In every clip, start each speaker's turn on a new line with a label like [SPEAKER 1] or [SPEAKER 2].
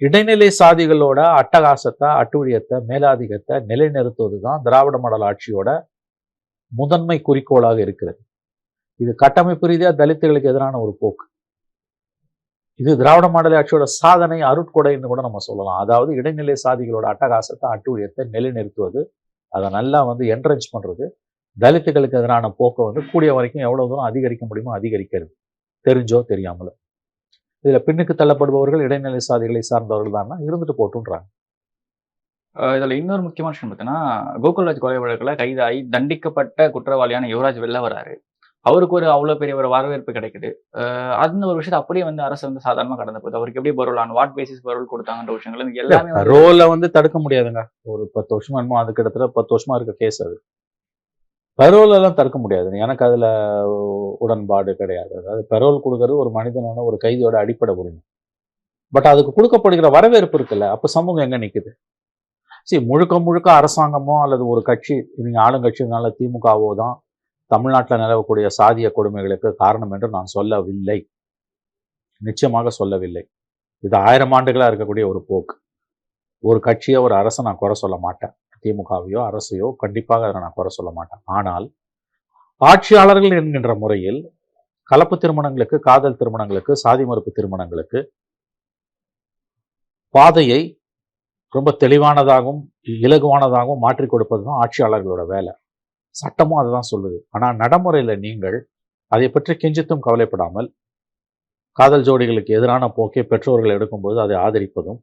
[SPEAKER 1] இடைநிலை சாதிகளோட அட்டகாசத்தை, அட்டூழியத்தை, மேலாதிக்கத்தை நிலைநிறுத்துவது தான் திராவிட மாடல் ஆட்சியோட முதன்மை குறிக்கோளாக இருக்கிறது. இது கட்டமைப்பு ரீதியா தலித்துகளுக்கு எதிரான ஒரு போக்கு. இது திராவிட மாடல் ஆட்சியோட சாதனை, அருட்கொடைன்னு கூட நம்ம சொல்லலாம். அதாவது இடைநிலை சாதிகளோட அட்டகாசத்தை, அட்டூழியத்தை நிலைநிறுத்துவது, அதை நல்லா என்கரேஜ் பண்றது, தலித்துகளுக்கு எதிரான போக்கை கூடிய வரைக்கும் எவ்வளவு தூரம் அதிகரிக்க முடியுமோ அதிகரிக்கிறது, தெரிஞ்சோ தெரியாமலோ. இதுல பின்னுக்கு தள்ளப்படுபவர்கள் இடைநிலை சாதிகளை சார்ந்தவர்கள் தான் இருந்துட்டு போட்டுன்றாங்க.
[SPEAKER 2] இதுல இன்னொரு முக்கியமான விஷயம் பார்த்தீங்கன்னா, கோகுல்ராஜ் கொலை வழக்குல கைதாகி தண்டிக்கப்பட்ட குற்றவாளியான யுவராஜ் வெளில வராரு. அவருக்கு அவ்வளவு பெரிய ஒரு வரவேற்பு கிடைக்குது. அந்த ஒரு விஷயத்தை அப்படியே அரசு சாதாரணமா கடந்து போகுது. அவருக்கு எப்படி parole on what basis parole கொடுத்தாங்கன்ற விஷயங்கள் எல்லாமே
[SPEAKER 1] பரோல தடுக்க முடியாதுங்க. ஒரு 10 வருஷமா என்னமோ அது கிட்டத்தட்ட 10 வருஷமா இருக்க கேஸ் அது. பரோல் எல்லாம் தடுக்க முடியாது. எனக்கு அதுல உடன்பாடு கிடையாது. அதாவது பரோல் கொடுக்கறது ஒரு மனிதனான ஒரு கைதியோட அடிப்படை உரிமை. பட் அதுக்கு கொடுக்கப்படுகிற வரவேற்பு இருக்குல்ல, அப்ப சமூகம் எங்க நிக்குது? முழுக்க முழுக்க அரசாங்கமோ அல்லது ஒரு கட்சி, நீங்க ஆளுங்கட்சினால திமுகவோ தான் தமிழ்நாட்டில் நிலவக்கூடிய சாதிய கொடுமைகளுக்கு காரணம் என்று நான் சொல்லவில்லை. நிச்சயமாக சொல்லவில்லை. இது 1000 ஆண்டுகளா இருக்கக்கூடிய ஒரு போக்கு. ஒரு கட்சியோ ஒரு அரசை நான் குறை சொல்ல மாட்டேன். திமுகவையோ அரசையோ கண்டிப்பாக அதை நான் குறை சொல்ல மாட்டேன். ஆனால் ஆட்சியாளர்கள் என்கின்ற முறையில் கலப்பு திருமணங்களுக்கு, காதல் திருமணங்களுக்கு, சாதி மறுப்பு திருமணங்களுக்கு பாதையை ரொம்ப தெளிவானதாகவும் இலகுவானதாகவும் மாற்றிக் கொடுப்பது தான் ஆட்சியாளர்களோட வேலை. சட்டமும் அதை தான் சொல்லுது. ஆனால் நடைமுறையில் நீங்கள் அதை பற்றி கிஞ்சித்தும் கவலைப்படாமல் காதல் ஜோடிகளுக்கு எதிரான போக்கை பெற்றோர்கள் எடுக்கும்போது அதை ஆதரிப்பதும்,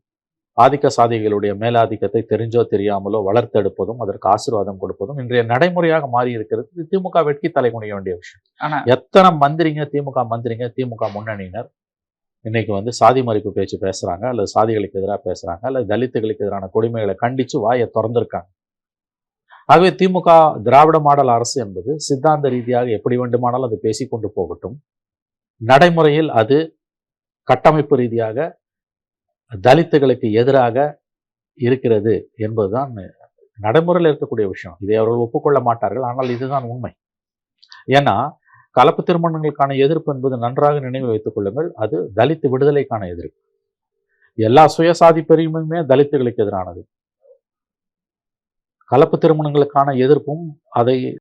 [SPEAKER 1] ஆதிக்க சாதிகளுடைய மேலாதிக்கத்தை தெரிஞ்சோ தெரியாமலோ வளர்த்தெடுப்பதும், அதற்கு ஆசீர்வாதம் கொடுப்பதும் இன்றைய நடைமுறையாக மாறி இருக்கிறது. இது திமுக வெட்கி தலை குனிய வேண்டிய விஷயம். எத்தனை மந்திரிங்க, திமுக முன்னணியினர் இன்னைக்கு சாதி மறுப்பு பேச்சு பேசுறாங்க, அல்லது சாதிகளுக்கு எதிராக பேசுறாங்க, அல்லது தலித்துகளுக்கு எதிரான கொடுமைகளை கண்டிச்சு வாயை திறந்திருக்காங்க. ஆகவே திமுக திராவிட மாடல் அரசு என்பது சித்தாந்த ரீதியாக எப்படி வேண்டுமானாலும் அது பேசிக்கொண்டு போகட்டும். நடைமுறையில் அது கட்டமைப்பு ரீதியாக தலித்துகளுக்கு எதிராக இருக்கிறது என்பதுதான் நடைமுறையில் இருக்கக்கூடிய விஷயம். இதை அவர்கள் ஒப்புக்கொள்ள மாட்டார்கள். ஆனால் இதுதான் உண்மை. ஏன்னா கலப்பு திருமணங்களுக்கான எதிர்ப்பு என்பது நன்றாக நினைவு வைத்துக் கொள்ளுங்கள், அது தலித்து விடுதலைக்கான எதிர்ப்பு. எல்லா சுயசாதி பெருமையுமே தலித்துகளுக்கு எதிரானது. கலப்பு திருமணங்களுக்கான எதிர்ப்பும் அதை